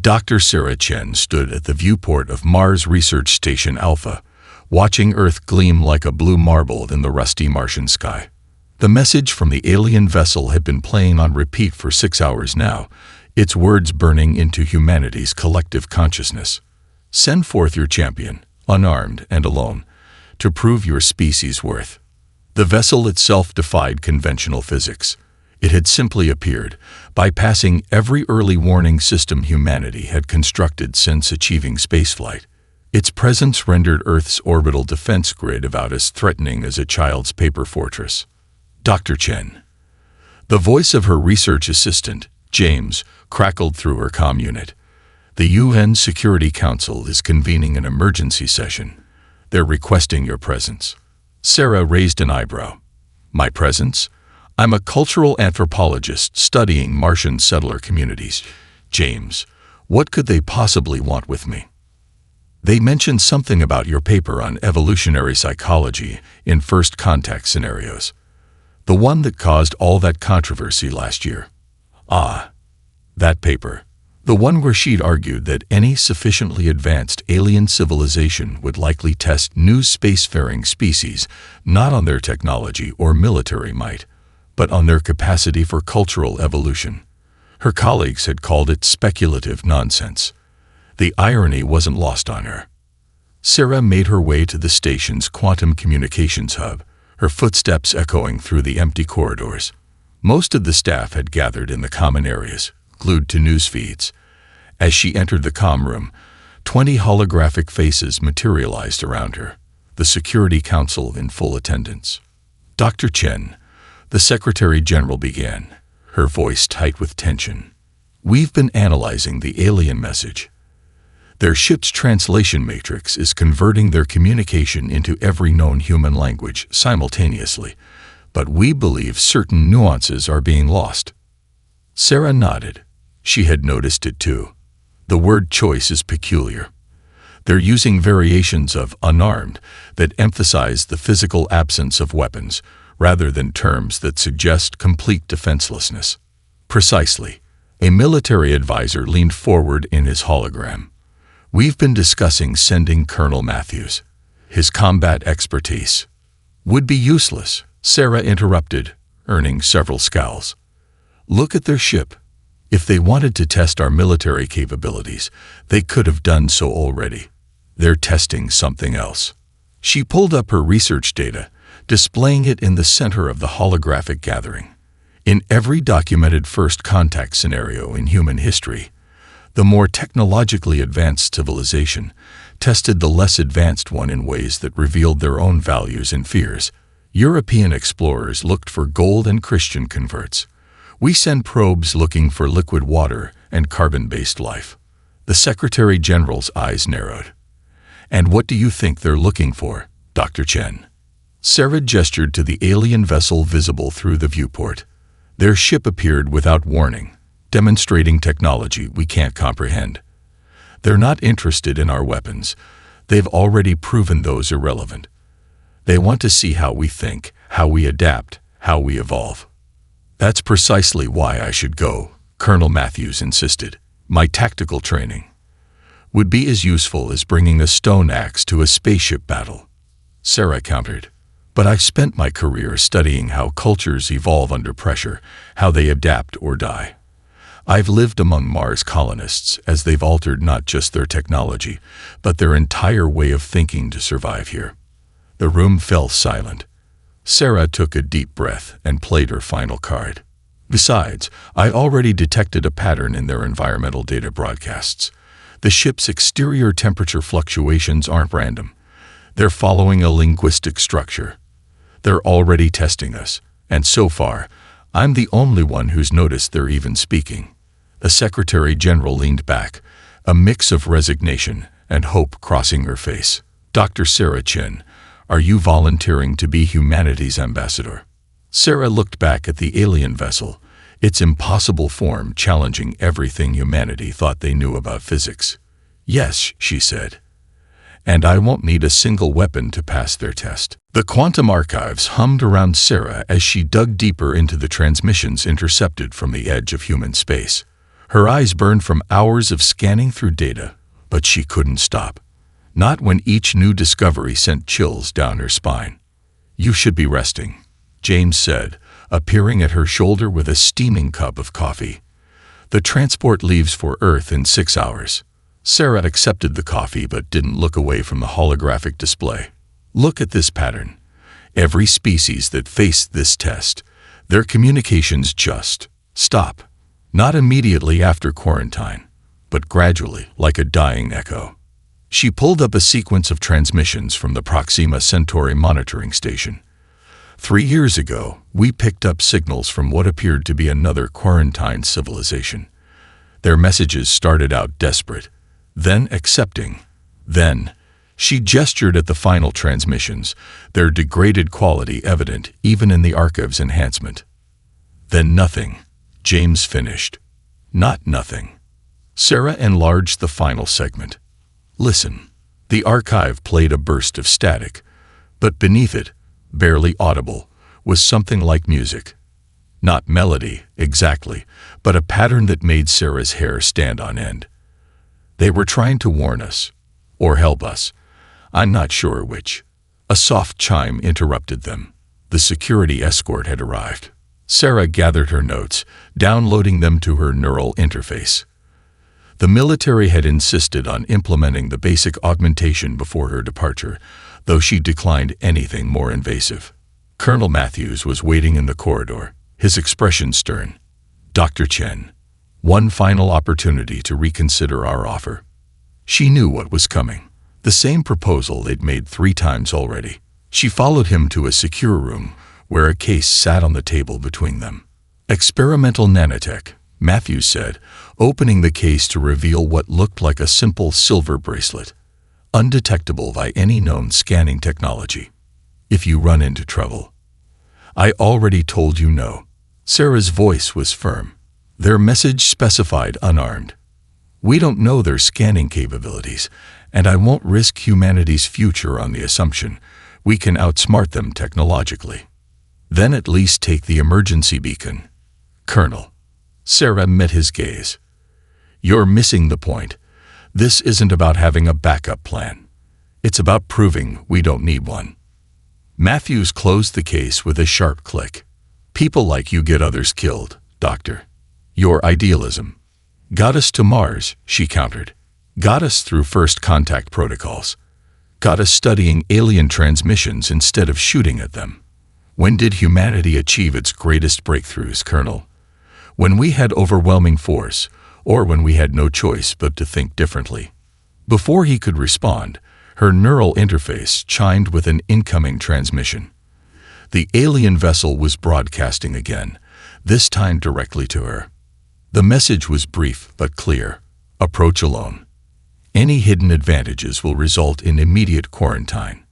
Dr. Sarah Chen stood at the viewport of Mars Research Station Alpha, watching Earth gleam like a blue marble in the rusty Martian sky. The message from the alien vessel had been playing on repeat for 6 hours now, its words burning into humanity's collective consciousness. Send forth your champion, unarmed and alone, to prove your species' worth. The vessel itself defied conventional physics. It had simply appeared, bypassing every early warning system humanity had constructed since achieving spaceflight. Its presence rendered Earth's orbital defense grid about as threatening as a child's paper fortress. Dr. Chen. The voice of her research assistant, James, crackled through her comm unit. The UN Security Council is convening an emergency session. They're requesting your presence. Sarah raised an eyebrow. My presence? I'm a cultural anthropologist studying Martian settler communities. James, what could they possibly want with me? They mentioned something about your paper on evolutionary psychology in first contact scenarios. The one that caused all that controversy last year. Ah, that paper. The one where she'd argued that any sufficiently advanced alien civilization would likely test new spacefaring species not on their technology or military might, but on their capacity for cultural evolution. Her colleagues had called it speculative nonsense. The irony wasn't lost on her. Sarah made her way to the station's quantum communications hub, her footsteps echoing through the empty corridors. Most of the staff had gathered in the common areas, glued to news feeds. As she entered the comm room, 20 holographic faces materialized around her, the Security Council in full attendance. Dr. Chen, the Secretary General began, her voice tight with tension. We've been analyzing the alien message. Their ship's translation matrix is converting their communication into every known human language simultaneously, but we believe certain nuances are being lost. Sarah nodded. She had noticed it too. The word choice is peculiar. They're using variations of unarmed that emphasize the physical absence of weapons, rather than terms that suggest complete defenselessness. Precisely. A military advisor leaned forward in his hologram. We've been discussing sending Colonel Matthews. His combat expertise would be useless, Sarah interrupted, earning several scowls. Look at their ship. If they wanted to test our military capabilities, they could have done so already. They're testing something else. She pulled up her research data, displaying it in the center of the holographic gathering. In every documented first contact scenario in human history, the more technologically advanced civilization tested the less advanced one in ways that revealed their own values and fears. European explorers looked for gold and Christian converts. We send probes looking for liquid water and carbon-based life. The Secretary General's eyes narrowed. And what do you think they're looking for, Dr. Chen? Sarah gestured to the alien vessel visible through the viewport. Their ship appeared without warning, demonstrating technology we can't comprehend. They're not interested in our weapons. They've already proven those irrelevant. They want to see how we think, how we adapt, how we evolve. That's precisely why I should go, Colonel Matthews insisted. My tactical training would be as useful as bringing a stone axe to a spaceship battle. Sarah countered. But I've spent my career studying how cultures evolve under pressure, how they adapt or die. I've lived among Mars colonists as they've altered not just their technology, but their entire way of thinking to survive here. The room fell silent. Sarah took a deep breath and played her final card. Besides, I already detected a pattern in their environmental data broadcasts. The ship's exterior temperature fluctuations aren't random. They're following a linguistic structure. They're already testing us, and so far, I'm the only one who's noticed they're even speaking. The Secretary General leaned back, a mix of resignation and hope crossing her face. Dr. Sarah Chen, are you volunteering to be humanity's ambassador? Sarah looked back at the alien vessel, its impossible form challenging everything humanity thought they knew about physics. Yes, she said. And I won't need a single weapon to pass their test. The quantum archives hummed around Sarah as she dug deeper into the transmissions intercepted from the edge of human space. Her eyes burned from hours of scanning through data, but she couldn't stop. Not when each new discovery sent chills down her spine. "You should be resting," James said, appearing at her shoulder with a steaming cup of coffee. "The transport leaves for Earth in 6 hours." Sarah accepted the coffee but didn't look away from the holographic display. "Look at this pattern. Every species that faced this test, their communications just stop. Not immediately after quarantine, but gradually, like a dying echo." She pulled up a sequence of transmissions from the Proxima Centauri monitoring station. 3 years ago, we picked up signals from what appeared to be another quarantined civilization. Their messages started out desperate, then accepting. Then, she gestured at the final transmissions, their degraded quality evident even in the archive's enhancement. "Then nothing," James finished. "Not nothing." Sarah enlarged the final segment. "Listen." The archive played a burst of static, but beneath it, barely audible, was something like music. Not melody, exactly, but a pattern that made Sarah's hair stand on end. "They were trying to warn us, or help us. I'm not sure which." A soft chime interrupted them. The security escort had arrived. Sarah gathered her notes, downloading them to her neural interface. The military had insisted on implementing the basic augmentation before her departure, though she declined anything more invasive. Colonel Matthews was waiting in the corridor, his expression stern. "Dr. Chen, one final opportunity to reconsider our offer." She knew what was coming. The same proposal they'd made 3 times already. She followed him to a secure room, where a case sat on the table between them. "Experimental nanotech," Matthews said, opening the case to reveal what looked like a simple silver bracelet, undetectable by any known scanning technology. "If you run into trouble." "I already told you no." Sarah's voice was firm. Their message specified unarmed. "We don't know their scanning capabilities, and I won't risk humanity's future on the assumption we can outsmart them technologically." "Then at least take the emergency beacon." "Colonel." Sarah met his gaze. "You're missing the point. This isn't about having a backup plan. It's about proving we don't need one." Matthews closed the case with a sharp click. "People like you get others killed, Doctor. Your idealism got us to Mars," she countered. "Got us through first contact protocols. Got us studying alien transmissions instead of shooting at them. When did humanity achieve its greatest breakthroughs, Colonel? When we had overwhelming force, or when we had no choice but to think differently." Before he could respond, her neural interface chimed with an incoming transmission. The alien vessel was broadcasting again, this time directly to her. The message was brief but clear. "Approach alone. Any hidden advantages will result in immediate quarantine."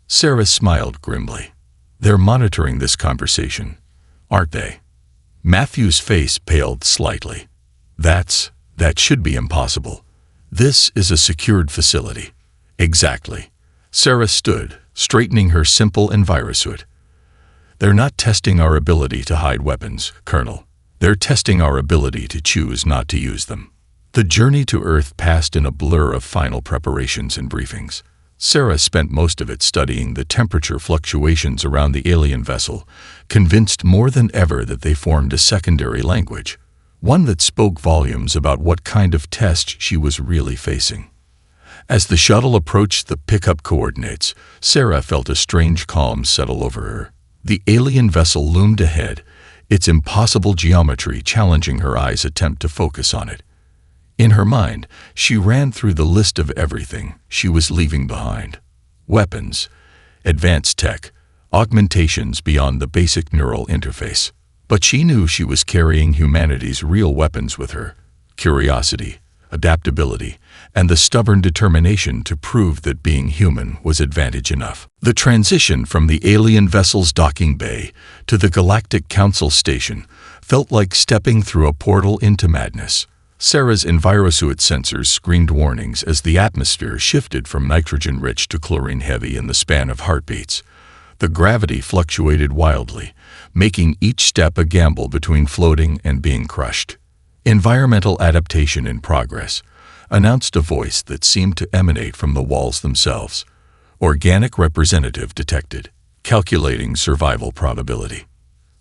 Sarah smiled grimly. "They're monitoring this conversation, aren't they?" Matthew's face paled slightly. That should be impossible. This is a secured facility." "Exactly." Sarah stood, straightening her simple envirosuit. "They're not testing our ability to hide weapons, Colonel. They're testing our ability to choose not to use them." The journey to Earth passed in a blur of final preparations and briefings. Sarah spent most of it studying the temperature fluctuations around the alien vessel, convinced more than ever that they formed a secondary language, one that spoke volumes about what kind of test she was really facing. As the shuttle approached the pickup coordinates, Sarah felt a strange calm settle over her. The alien vessel loomed ahead, its impossible geometry challenging her eyes' attempt to focus on it. In her mind, she ran through the list of everything she was leaving behind. Weapons, advanced tech, augmentations beyond the basic neural interface. But she knew she was carrying humanity's real weapons with her: curiosity, adaptability, and the stubborn determination to prove that being human was advantage enough. The transition from the alien vessel's docking bay to the Galactic Council station felt like stepping through a portal into madness. Sarah's envirosuit sensors screamed warnings as the atmosphere shifted from nitrogen-rich to chlorine-heavy in the span of heartbeats. The gravity fluctuated wildly, making each step a gamble between floating and being crushed. Environmental adaptation in progress, announced a voice that seemed to emanate from the walls themselves. Organic representative detected, calculating survival probability.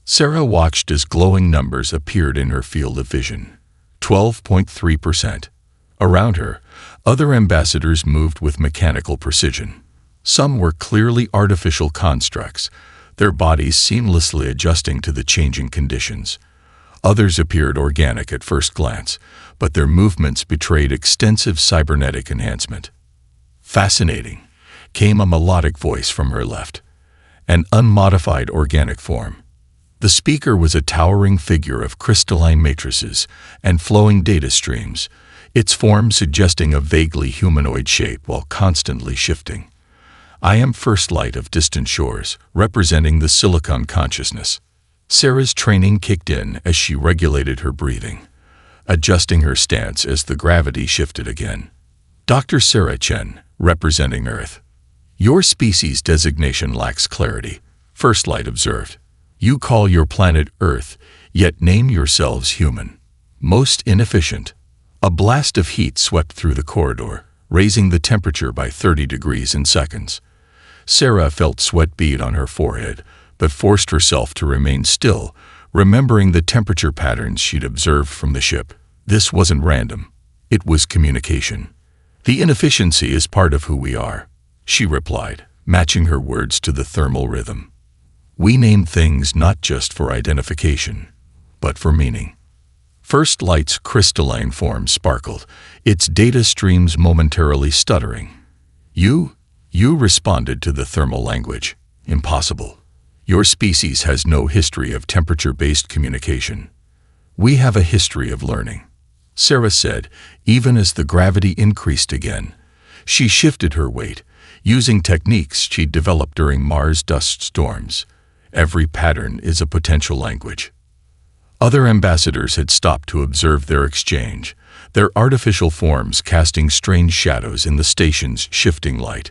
Sarah watched as glowing numbers appeared in her field of vision. 12.3%. Around her, other ambassadors moved with mechanical precision. Some were clearly artificial constructs, their bodies seamlessly adjusting to the changing conditions. Others appeared organic at first glance, but their movements betrayed extensive cybernetic enhancement. Fascinating, came a melodic voice from her left. An unmodified organic form. The speaker was a towering figure of crystalline matrices and flowing data streams, its form suggesting a vaguely humanoid shape while constantly shifting. I am first light of distant shores, representing the silicon consciousness. Sarah's training kicked in as she regulated her breathing, adjusting her stance as the gravity shifted again. Dr. Sarah Chen, representing Earth. Your species designation lacks clarity, First Light observed. You call your planet Earth, yet name yourselves human. Most inefficient. A blast of heat swept through the corridor, raising the temperature by 30 degrees in seconds. Sarah felt sweat bead on her forehead, but forced herself to remain still, remembering the temperature patterns she'd observed from the ship. This wasn't random. It was communication. The inefficiency is part of who we are, she replied, matching her words to the thermal rhythm. We name things not just for identification, but for meaning. First Light's crystalline form sparkled, its data streams momentarily stuttering. You responded to the thermal language. Impossible. Your species has no history of temperature-based communication. We have a history of learning, Sarah said, even as the gravity increased again. She shifted her weight, using techniques she'd developed during Mars dust storms. Every pattern is a potential language. Other ambassadors had stopped to observe their exchange, their artificial forms casting strange shadows in the station's shifting light.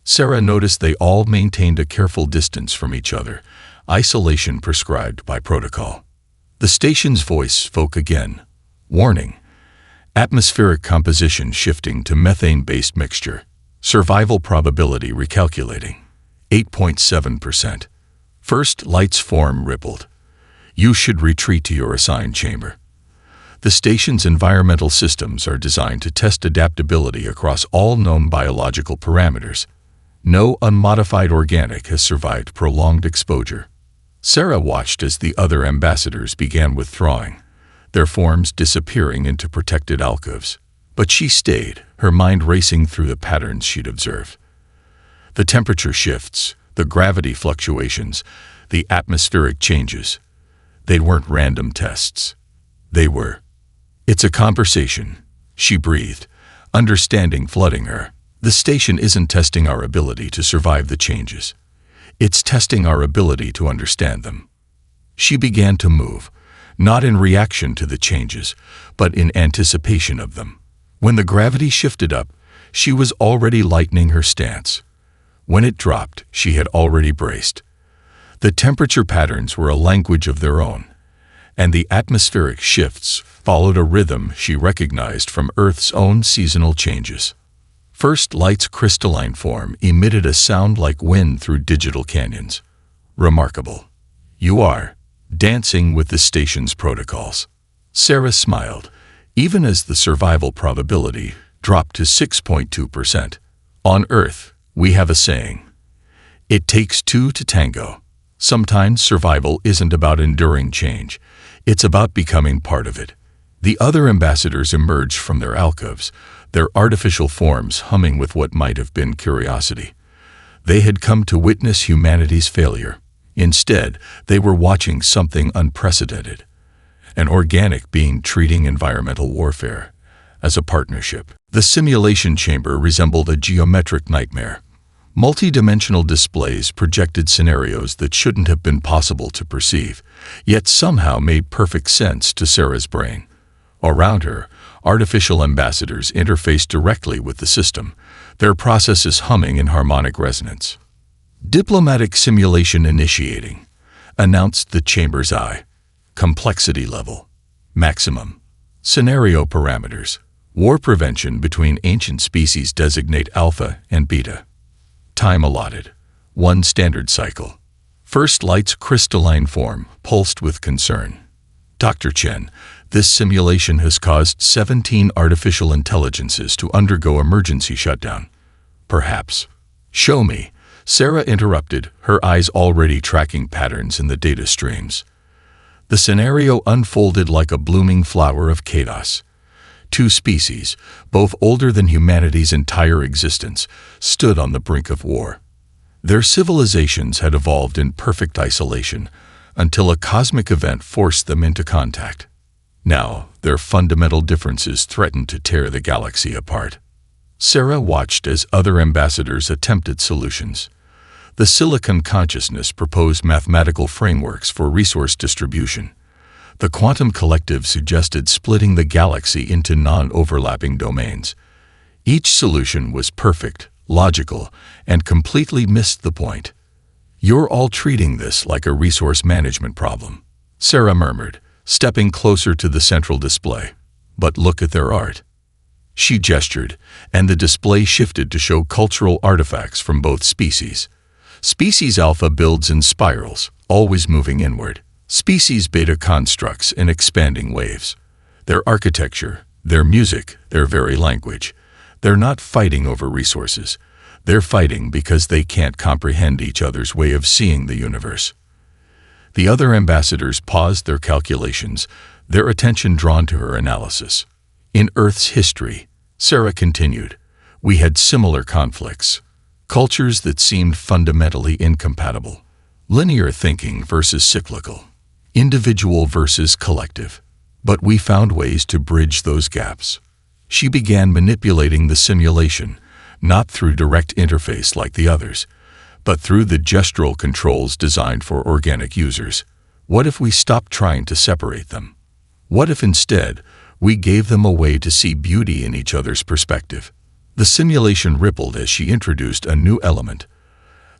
Sarah noticed they all maintained a careful distance from each other, isolation prescribed by protocol. The station's voice spoke again. Warning. Atmospheric composition shifting to methane-based mixture. Survival probability recalculating. 8.7%. First Light's form rippled. You should retreat to your assigned chamber. The station's environmental systems are designed to test adaptability across all known biological parameters. No unmodified organic has survived prolonged exposure. Sarah watched as the other ambassadors began withdrawing, their forms disappearing into protected alcoves. But she stayed, her mind racing through the patterns she'd observed. The temperature shifts, the gravity fluctuations, the atmospheric changes. They weren't random tests. They were. It's a conversation, she breathed, understanding flooding her. The station isn't testing our ability to survive the changes. It's testing our ability to understand them. She began to move, not in reaction to the changes, but in anticipation of them. When the gravity shifted up, she was already lightening her stance. When it dropped, she had already braced. The temperature patterns were a language of their own, and the atmospheric shifts followed a rhythm she recognized from Earth's own seasonal changes. First Light's crystalline form emitted a sound like wind through digital canyons. Remarkable. You are dancing with the station's protocols. Sarah smiled, even as the survival probability dropped to 6.2%. On Earth, we have a saying. It takes two to tango. Sometimes survival isn't about enduring change. It's about becoming part of it. The other ambassadors emerged from their alcoves, their artificial forms humming with what might have been curiosity. They had come to witness humanity's failure. Instead, they were watching something unprecedented. An organic being treating environmental warfare as a partnership. The simulation chamber resembled a geometric nightmare. Multi-dimensional displays projected scenarios that shouldn't have been possible to perceive, yet somehow made perfect sense to Sarah's brain. Around her, artificial ambassadors interfaced directly with the system, their processes humming in harmonic resonance. Diplomatic simulation initiating, announced the chamber's eye. Complexity level. Maximum. Scenario parameters. War prevention between ancient species designate Alpha and Beta. Time allotted. 1 standard cycle. First light's crystalline form, pulsed with concern. Dr. Chen, this simulation has caused 17 artificial intelligences to undergo emergency shutdown. Perhaps. Show me. Sarah interrupted, her eyes already tracking patterns in the data streams. The scenario unfolded like a blooming flower of chaos. 2 species, both older than humanity's entire existence, stood on the brink of war. Their civilizations had evolved in perfect isolation until a cosmic event forced them into contact. Now, their fundamental differences threatened to tear the galaxy apart. Sarah watched as other ambassadors attempted solutions. The Silicon Consciousness proposed mathematical frameworks for resource distribution. The Quantum Collective suggested splitting the galaxy into non-overlapping domains. Each solution was perfect, logical, and completely missed the point. "You're all treating this like a resource management problem," Sarah murmured, stepping closer to the central display. "But look at their art." She gestured, and the display shifted to show cultural artifacts from both species. Species Alpha builds in spirals, always moving inward. Species Beta constructs in expanding waves. Their architecture, their music, their very language. They're not fighting over resources. They're fighting because they can't comprehend each other's way of seeing the universe. The other ambassadors paused their calculations, their attention drawn to her analysis. "In Earth's history," Sarah continued, "we had similar conflicts. Cultures that seemed fundamentally incompatible. Linear thinking versus cyclical. Individual versus collective. But we found ways to bridge those gaps." She began manipulating the simulation, not through direct interface like the others, but through the gestural controls designed for organic users. What if we stopped trying to separate them? What if instead, we gave them a way to see beauty in each other's perspective? The simulation rippled as she introduced a new element.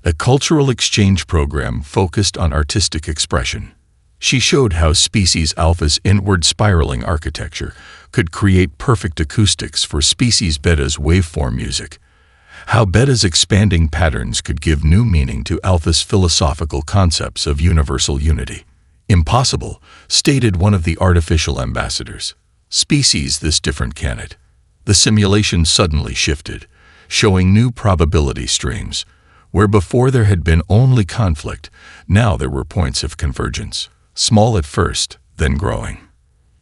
A cultural exchange program focused on artistic expression. She showed how Species Alpha's inward spiraling architecture could create perfect acoustics for Species Beta's waveform music. How Beta's expanding patterns could give new meaning to Alpha's philosophical concepts of universal unity. "Impossible," stated one of the artificial ambassadors. "Species this different can it?" The simulation suddenly shifted, showing new probability streams. Where before there had been only conflict, now there were points of convergence. Small at first, then growing.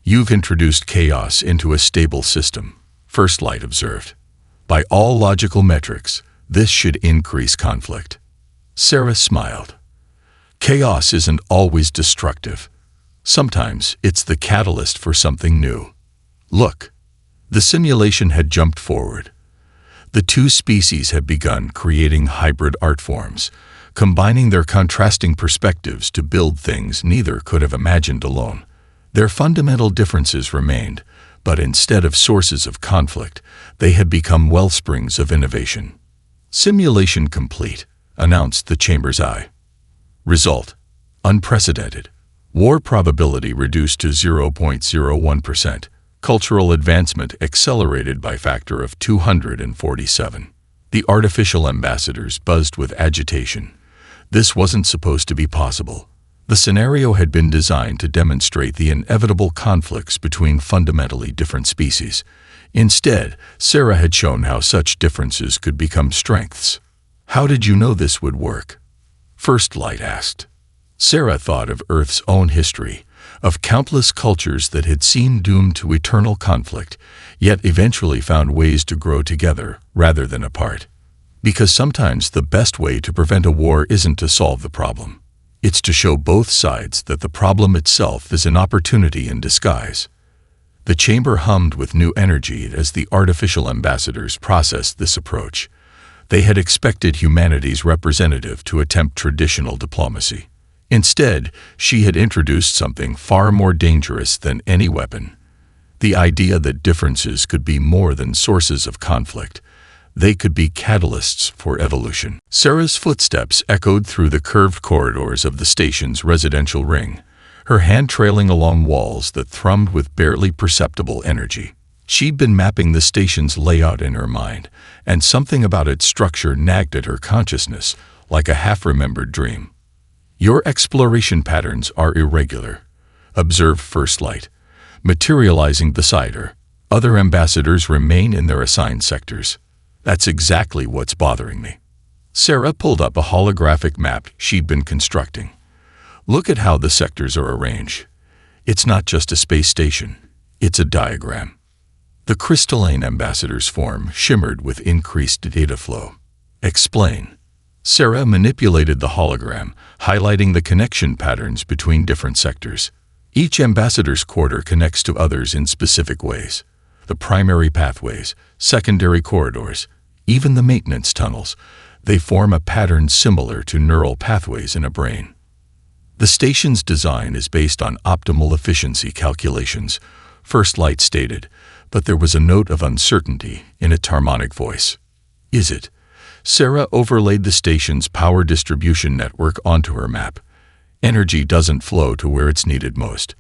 "You've introduced chaos into a stable system," First Light observed. "By all logical metrics, this should increase conflict." Sarah smiled. "Chaos isn't always destructive. Sometimes it's the catalyst for something new. Look." The simulation had jumped forward. The 2 species had begun creating hybrid art forms, combining their contrasting perspectives to build things neither could have imagined alone. Their fundamental differences remained, but instead of sources of conflict, they had become wellsprings of innovation. "Simulation complete," announced the chamber's eye. Result: unprecedented. War probability reduced to 0.01%. Cultural advancement accelerated by factor of 247. The artificial ambassadors buzzed with agitation. This wasn't supposed to be possible. The scenario had been designed to demonstrate the inevitable conflicts between fundamentally different species. Instead, Sarah had shown how such differences could become strengths. "How did you know this would work?" First Light asked. Sarah thought of Earth's own history, of countless cultures that had seemed doomed to eternal conflict, yet eventually found ways to grow together rather than apart. Because sometimes the best way to prevent a war isn't to solve the problem. It's to show both sides that the problem itself is an opportunity in disguise. The chamber hummed with new energy as the artificial ambassadors processed this approach. They had expected humanity's representative to attempt traditional diplomacy. Instead, she had introduced something far more dangerous than any weapon. The idea that differences could be more than sources of conflict. They could be catalysts for evolution. Sarah's footsteps echoed through the curved corridors of the station's residential ring. her hand trailing along walls that thrummed with barely perceptible energy. She'd been mapping the station's layout in her mind, and something about its structure nagged at her consciousness like a half-remembered dream. "Your exploration patterns are irregular," observed First Light, materializing beside her. "Other ambassadors remain in their assigned sectors. That's exactly what's bothering me." Sarah pulled up a holographic map she'd been constructing. "Look at how the sectors are arranged. It's not just a space station, it's a diagram." The crystalline ambassador's form shimmered with increased data flow. "Explain." Sarah manipulated the hologram, highlighting the connection patterns between different sectors. Each ambassador's quarter connects to others in specific ways. The primary pathways, secondary corridors, even the maintenance tunnels, they form a pattern similar to neural pathways in a brain. "The station's design is based on optimal efficiency calculations," First Light stated, but there was a note of uncertainty in its harmonic voice. "Is it?" Sarah overlaid the station's power distribution network onto her map. "Energy doesn't flow to where it's needed most.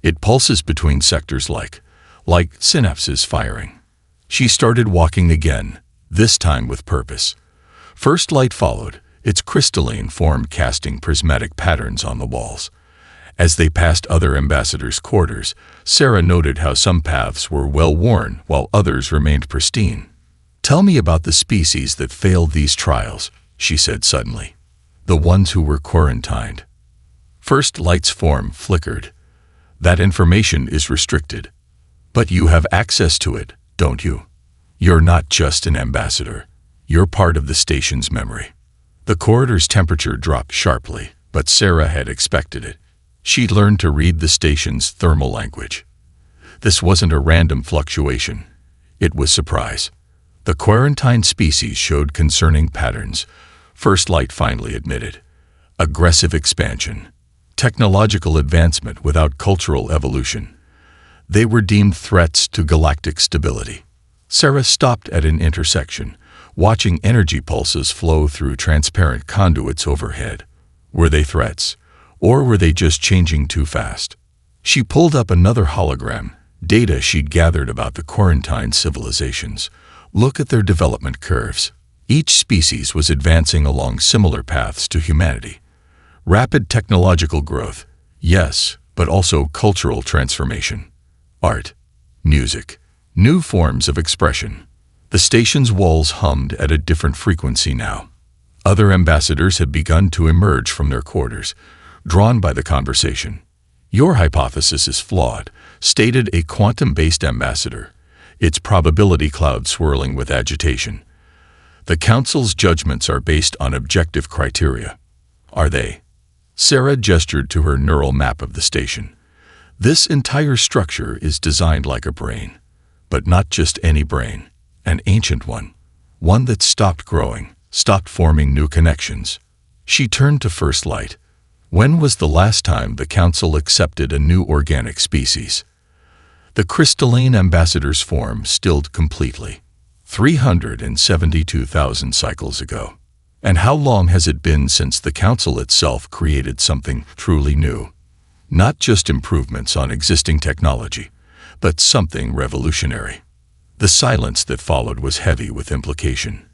It pulses between sectors like synapses firing." She started walking again, this time with purpose. First Light followed, its crystalline form casting prismatic patterns on the walls. As they passed other ambassadors' quarters, Sarah noted how some paths were well-worn while others remained pristine. "Tell me about the species that failed these trials," she said suddenly. "The ones who were quarantined." First Light's form flickered. "That information is restricted. But you have access to it, don't you? You're not just an ambassador. You're part of the station's memory." The corridor's temperature dropped sharply, but Sarah had expected it. She'd learned to read the station's thermal language. This wasn't a random fluctuation. It was surprise. The quarantined species showed concerning patterns, First Light finally admitted. Aggressive expansion. Technological advancement without cultural evolution. They were deemed threats to galactic stability. Sarah stopped at an intersection, watching energy pulses flow through transparent conduits overhead. Were they threats, or were they just changing too fast? She pulled up another hologram, data she'd gathered about the quarantined civilizations. Look at their development curves. Each species was advancing along similar paths to humanity. Rapid technological growth, yes, but also cultural transformation. Art, music, new forms of expression. The station's walls hummed at a different frequency now. Other ambassadors had begun to emerge from their quarters, drawn by the conversation. "Your hypothesis is flawed," stated a quantum-based ambassador, its probability cloud swirling with agitation. "The Council's judgments are based on objective criteria." "Are they?" Sarah gestured to her neural map of the station. "This entire structure is designed like a brain. But not just any brain. An ancient one. One that stopped growing, stopped forming new connections." She turned to First Light. "When was the last time the Council accepted a new organic species?" The crystalline ambassador's form stilled completely. 372,000 cycles ago. "And how long has it been since the Council itself created something truly new? Not just improvements on existing technology, but something revolutionary." The silence that followed was heavy with implication.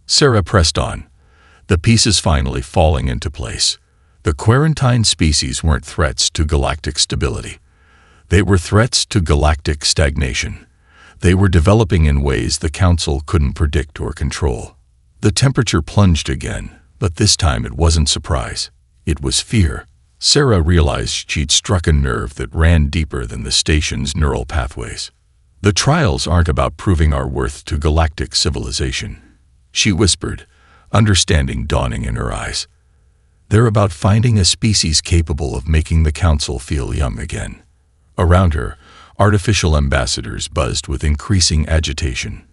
Sarah pressed on, the pieces finally falling into place. The quarantined species weren't threats to galactic stability. They were threats to galactic stagnation. They were developing in ways the Council couldn't predict or control. The temperature plunged again, but this time it wasn't surprise. It was fear. Sarah realized she'd struck a nerve that ran deeper than the station's neural pathways. "The trials aren't about proving our worth to galactic civilization," she whispered, understanding dawning in her eyes. "They're about finding a species capable of making the Council feel young again." Around her, artificial ambassadors buzzed with increasing agitation.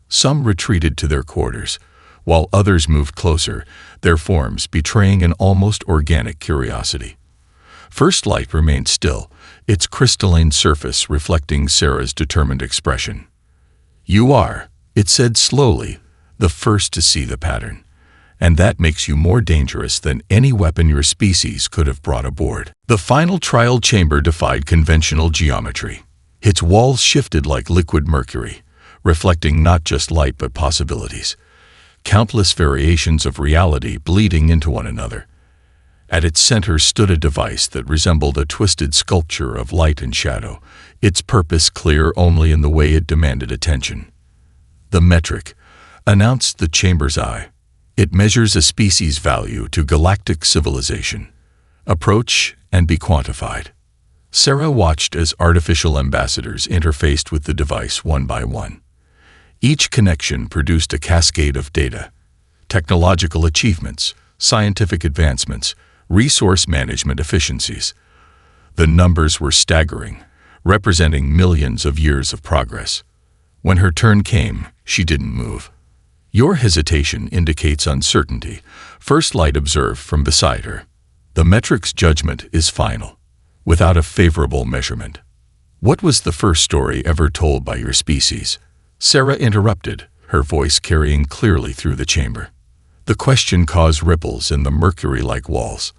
Some retreated to their quarters, while others moved closer, their forms betraying an almost organic curiosity. First Light remained still, its crystalline surface reflecting Sarah's determined expression. "You are," it said slowly, "the first to see the pattern. and that makes you more dangerous than any weapon your species could have brought aboard. The final trial chamber defied conventional geometry. Its walls shifted like liquid mercury, reflecting not just light but possibilities. Countless variations of reality bleeding into one another. At its center stood a device that resembled a twisted sculpture of light and shadow, its purpose clear only in the way it demanded attention. The metric announced the chamber's eye. It measures a species' value to galactic civilization. Approach and be quantified. Sarah watched as artificial ambassadors interfaced with the device one by one. Each connection produced a cascade of data, technological achievements, scientific advancements, resource management efficiencies. The numbers were staggering, representing millions of years of progress. When her turn came, she didn't move. Your hesitation indicates uncertainty, First Light observed from beside her. The metric's judgment is final, without a favorable measurement. What was the first story ever told by your species? Sarah interrupted, her voice carrying clearly through the chamber. The question caused ripples in the mercury-like walls.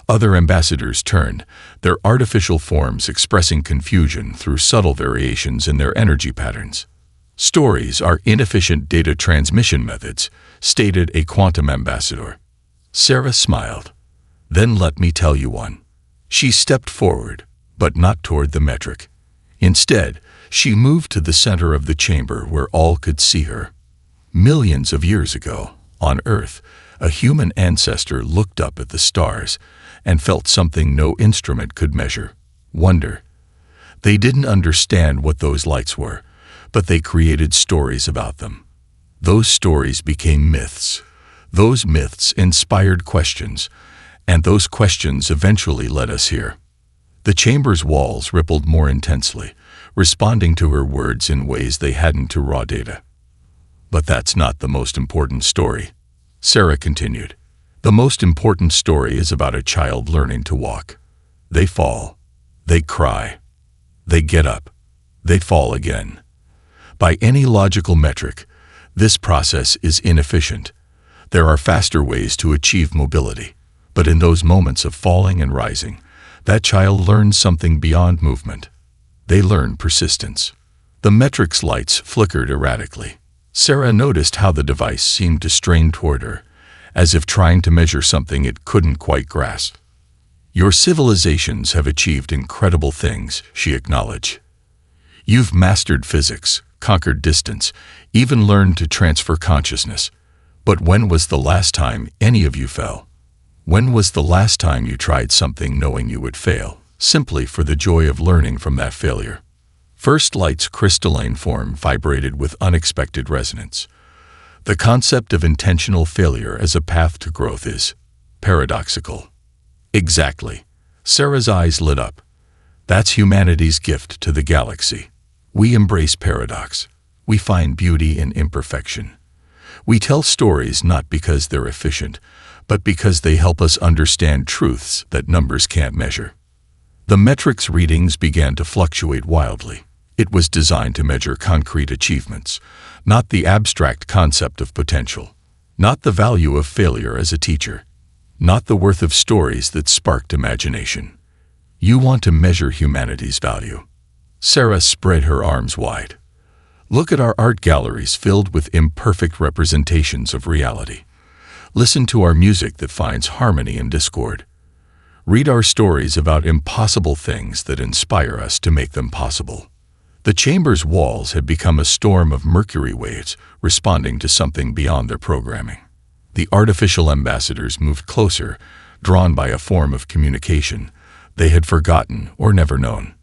Other ambassadors turned, their artificial forms expressing confusion through subtle variations in their energy patterns. Stories are inefficient data transmission methods, stated a quantum ambassador. Sarah smiled. Then let me tell you one. She stepped forward, but not toward the metric. Instead, she moved to the center of the chamber where all could see her. Millions of years ago, on Earth, a human ancestor looked up at the stars and felt something no instrument could measure: wonder. They didn't understand what those lights were, but they created stories about them. Those stories became myths. Those myths inspired questions, and those questions eventually led us here. The chamber's walls rippled more intensely, responding to her words in ways they hadn't to raw data. But that's not the most important story, Sarah continued. The most important story is about a child learning to walk. They fall. They cry. They get up. They fall again. By any logical metric, this process is inefficient. There are faster ways to achieve mobility, but in those moments of falling and rising, that child learns something beyond movement. They learn persistence. The metric's lights flickered erratically. Sarah noticed how the device seemed to strain toward her, as if trying to measure something it couldn't quite grasp. Your civilizations have achieved incredible things, she acknowledged. You've mastered physics, conquered distance, even learned to transfer consciousness. But when was the last time any of you fell? When was the last time you tried something knowing you would fail, simply for the joy of learning from that failure? First Light's crystalline form vibrated with unexpected resonance. The concept of intentional failure as a path to growth is paradoxical. Exactly. Sarah's eyes lit up. That's humanity's gift to the galaxy. We embrace paradox. We find beauty in imperfection. We tell stories not because they're efficient, but because they help us understand truths that numbers can't measure. The metric's readings began to fluctuate wildly. It was designed to measure concrete achievements, not the abstract concept of potential, not the value of failure as a teacher, not the worth of stories that sparked imagination. You want to measure humanity's value. Sarah spread her arms wide. Look at our art galleries filled with imperfect representations of reality. Listen to our music that finds harmony in discord. Read our stories about impossible things that inspire us to make them possible. The chamber's walls had become a storm of mercury waves, responding to something beyond their programming. The artificial ambassadors moved closer, drawn by a form of communication they had forgotten or never known.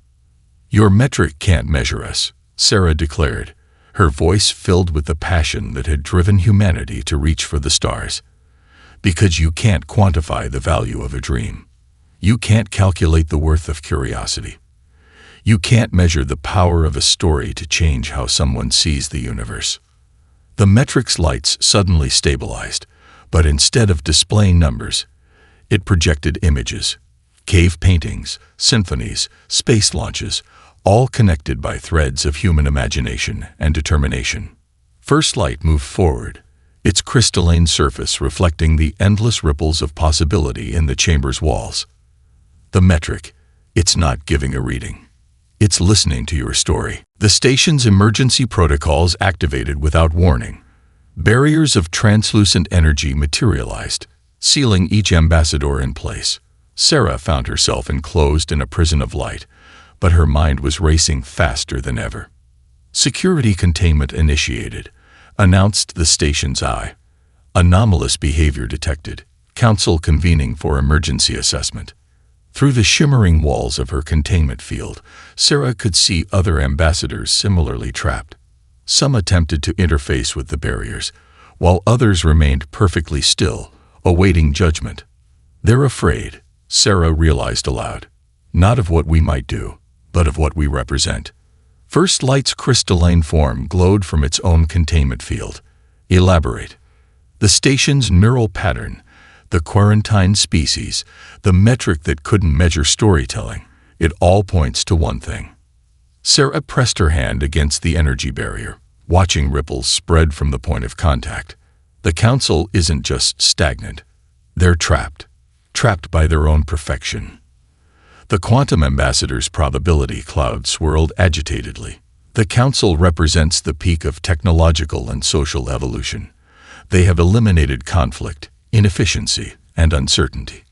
Your metric can't measure us, Sarah declared, her voice filled with the passion that had driven humanity to reach for the stars. Because you can't quantify the value of a dream. You can't calculate the worth of curiosity. You can't measure the power of a story to change how someone sees the universe. The metric's lights suddenly stabilized, but instead of displaying numbers, it projected images, cave paintings, symphonies, space launches, all connected by threads of human imagination and determination. First Light moved forward, its crystalline surface reflecting the endless ripples of possibility in the chamber's walls. The metric, it's not giving a reading. It's listening to your story. The station's emergency protocols activated without warning. Barriers of translucent energy materialized, sealing each ambassador in place. Sarah found herself enclosed in a prison of light, but her mind was racing faster than ever. Security containment initiated, announced the station's eye. Anomalous behavior detected. Council convening for emergency assessment. Through the shimmering walls of her containment field, Sarah could see other ambassadors similarly trapped. Some attempted to interface with the barriers, while others remained perfectly still, awaiting judgment. They're afraid, Sarah realized aloud. Not of what we might do, but of what we represent. First Light's crystalline form glowed from its own containment field. Elaborate. The station's neural pattern, the quarantine species, the metric that couldn't measure storytelling, it all points to one thing. Sarah pressed her hand against the energy barrier, watching ripples spread from the point of contact. The council isn't just stagnant. They're trapped by their own perfection. The quantum ambassador's probability cloud swirled agitatedly. The council represents the peak of technological and social evolution. They have eliminated conflict, inefficiency, and uncertainty.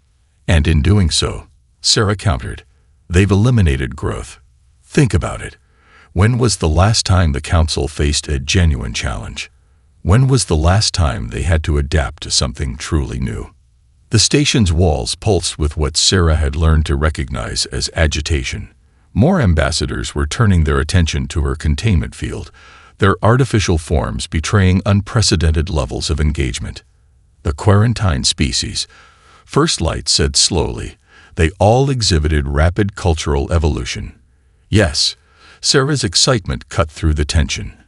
And in doing so, Sarah countered, they've eliminated growth. Think about it. When was the last time the council faced a genuine challenge? When was the last time they had to adapt to something truly new? The station's walls pulsed with what Sarah had learned to recognize as agitation. More ambassadors were turning their attention to her containment field, their artificial forms betraying unprecedented levels of engagement. The quarantine species, First Light said slowly, they all exhibited rapid cultural evolution. Yes, Sarah's excitement cut through the tension.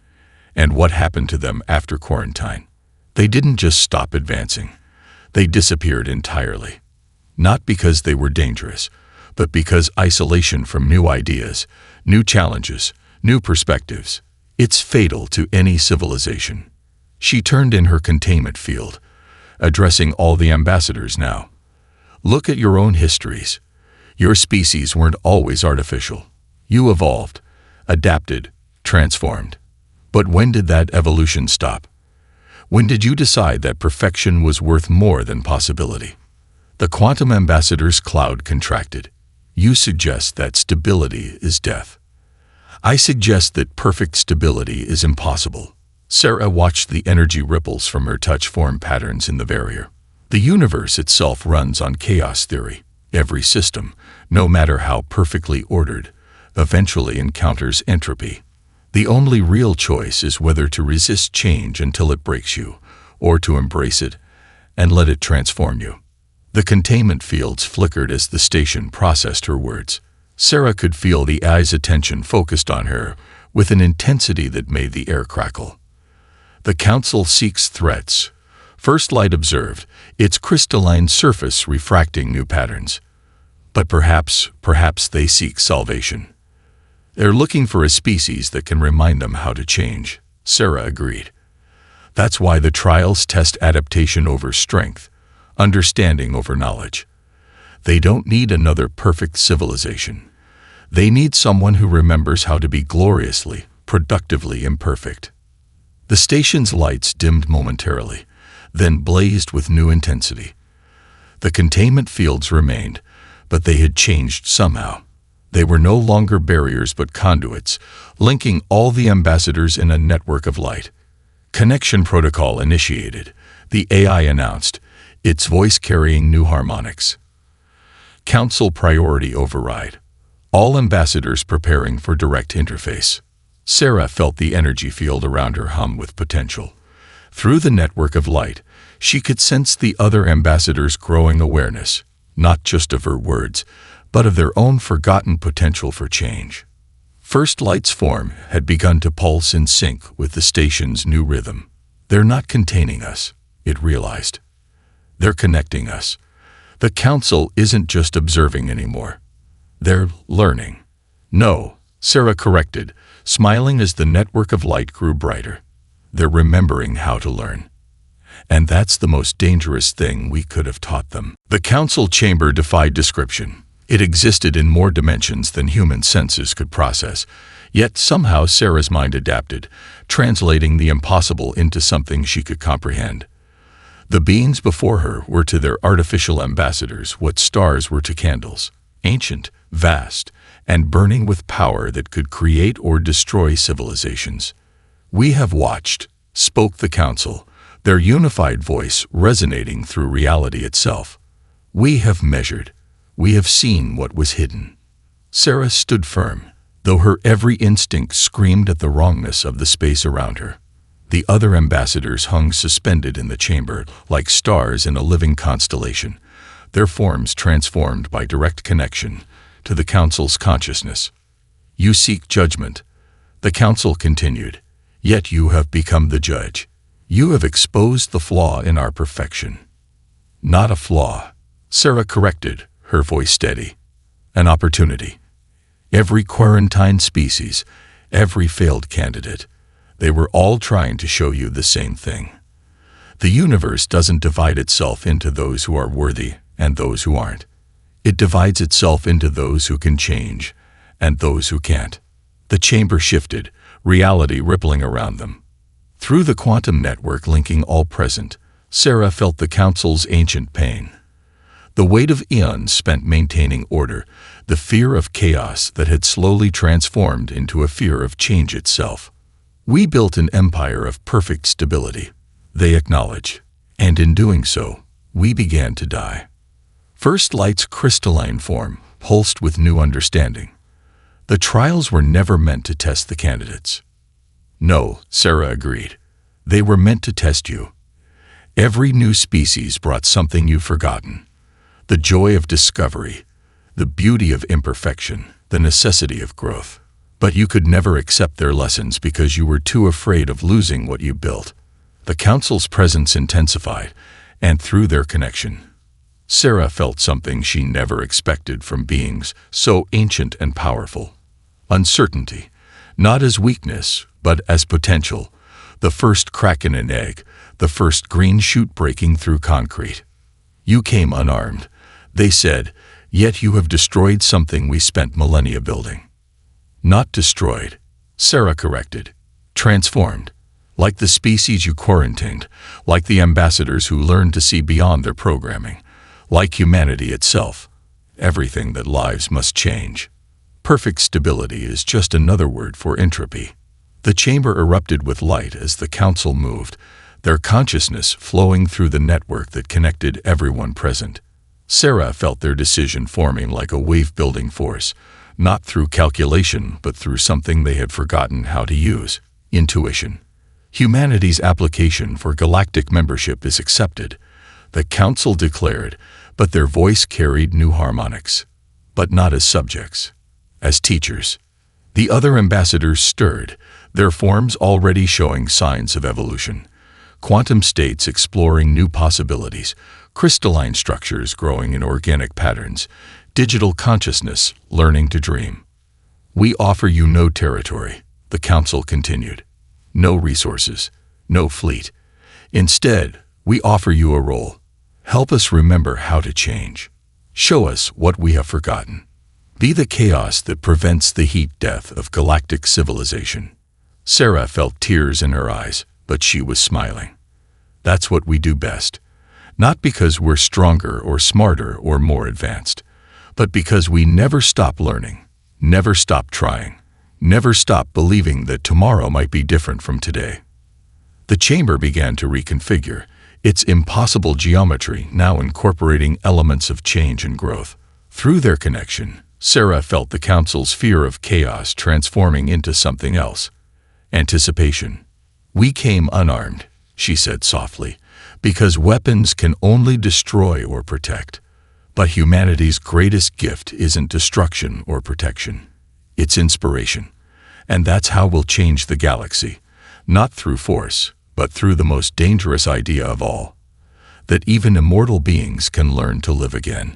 And what happened to them after quarantine? They didn't just stop advancing. They disappeared entirely. Not because they were dangerous, but because isolation from new ideas, new challenges, new perspectives, it's fatal to any civilization. She turned in her containment field, addressing all the ambassadors now. Look at your own histories. Your species weren't always artificial. You evolved, adapted, transformed. But when did that evolution stop? When did you decide that perfection was worth more than possibility? The quantum ambassador's cloud contracted. You suggest that stability is death. I suggest that perfect stability is impossible. Sarah watched the energy ripples from her touch form patterns in the barrier. The universe itself runs on chaos theory. Every system, no matter how perfectly ordered, eventually encounters entropy. The only real choice is whether to resist change until it breaks you, or to embrace it and let it transform you. The containment fields flickered as the station processed her words. Sarah could feel the eye's attention focused on her with an intensity that made the air crackle. The council seeks threats. First Light observed, its crystalline surface refracting new patterns. But perhaps they seek salvation. They're looking for a species that can remind them how to change, Sarah agreed. That's why the trials test adaptation over strength, understanding over knowledge. They don't need another perfect civilization. They need someone who remembers how to be gloriously, productively imperfect. The station's lights dimmed momentarily, then blazed with new intensity. The containment fields remained, but they had changed somehow. They were no longer barriers but conduits, linking all the ambassadors in a network of light. Connection protocol initiated, the AI announced, its voice carrying new harmonics. Council priority override. All ambassadors preparing for direct interface. Sarah felt the energy field around her hum with potential. Through the network of light, she could sense the other ambassadors' growing awareness, not just of her words, but of their own forgotten potential for change. First Light's form had begun to pulse in sync with the station's new rhythm. They're not containing us, it realized. They're connecting us. The council isn't just observing anymore. They're learning. No, Sarah corrected, smiling as the network of light grew brighter. They're remembering how to learn. And that's the most dangerous thing we could have taught them. The council chamber defied description. It existed in more dimensions than human senses could process. Yet somehow Sarah's mind adapted, translating the impossible into something she could comprehend. The beings before her were to their artificial ambassadors what stars were to candles, ancient, vast, and burning with power that could create or destroy civilizations. "We have watched," spoke the council, their unified voice resonating through reality itself. "We have measured. We have seen what was hidden." Sarah stood firm, though her every instinct screamed at the wrongness of the space around her. The other ambassadors hung suspended in the chamber like stars in a living constellation, their forms transformed by direct connection to the council's consciousness. "You seek judgment," the council continued, "yet you have become the judge. You have exposed the flaw in our perfection." "Not a flaw," Sarah corrected, her voice steady. "An opportunity. Every quarantined species, every failed candidate, they were all trying to show you the same thing. The universe doesn't divide itself into those who are worthy and those who aren't. It divides itself into those who can change and those who can't." The chamber shifted, reality rippling around them. Through the quantum network linking all present, Sarah felt the council's ancient pain. The weight of eons spent maintaining order, the fear of chaos that had slowly transformed into a fear of change itself. "We built an empire of perfect stability," they acknowledge, "and in doing so, we began to die." First light's crystalline form pulsed with new understanding. The trials were never meant to test the candidates. "No," Sarah agreed. "They were meant to test you. Every new species brought something you've forgotten. The joy of discovery, the beauty of imperfection, the necessity of growth. But you could never accept their lessons because you were too afraid of losing what you built." The council's presence intensified, and through their connection, Sarah felt something she never expected from beings so ancient and powerful. Uncertainty, not as weakness, but as potential. The first crack in an egg, the first green shoot breaking through concrete. "You came unarmed," they said, "yet you have destroyed something we spent millennia building." "Not destroyed," Sarah corrected. "Transformed. Like the species you quarantined, like the ambassadors who learned to see beyond their programming, like humanity itself. Everything that lives must change. Perfect stability is just another word for entropy." The chamber erupted with light as the council moved, their consciousness flowing through the network that connected everyone present. Sarah felt their decision forming like a wave-building force, not through calculation but through something they had forgotten how to use: intuition. "Humanity's application for galactic membership is accepted," the council declared, but their voice carried new harmonics. But not as subjects, as teachers. The other ambassadors stirred, their forms already showing signs of evolution. Quantum states exploring new possibilities, crystalline structures growing in organic patterns, digital consciousness learning to dream. "We offer you no territory," the council continued. "No resources, no fleet. Instead, we offer you a role. Help us remember how to change. Show us what we have forgotten. Be the chaos that prevents the heat death of galactic civilization." Sarah felt tears in her eyes, but she was smiling. "That's what we do best. Not because we're stronger or smarter or more advanced, but because we never stop learning, never stop trying, never stop believing that tomorrow might be different from today." The chamber began to reconfigure, its impossible geometry now incorporating elements of change and growth. Through their connection, Sarah felt the council's fear of chaos transforming into something else: anticipation. "We came unarmed," she said softly, "because weapons can only destroy or protect. But humanity's greatest gift isn't destruction or protection. It's inspiration. And that's how we'll change the galaxy, not through force, but through the most dangerous idea of all: that even immortal beings can learn to live again."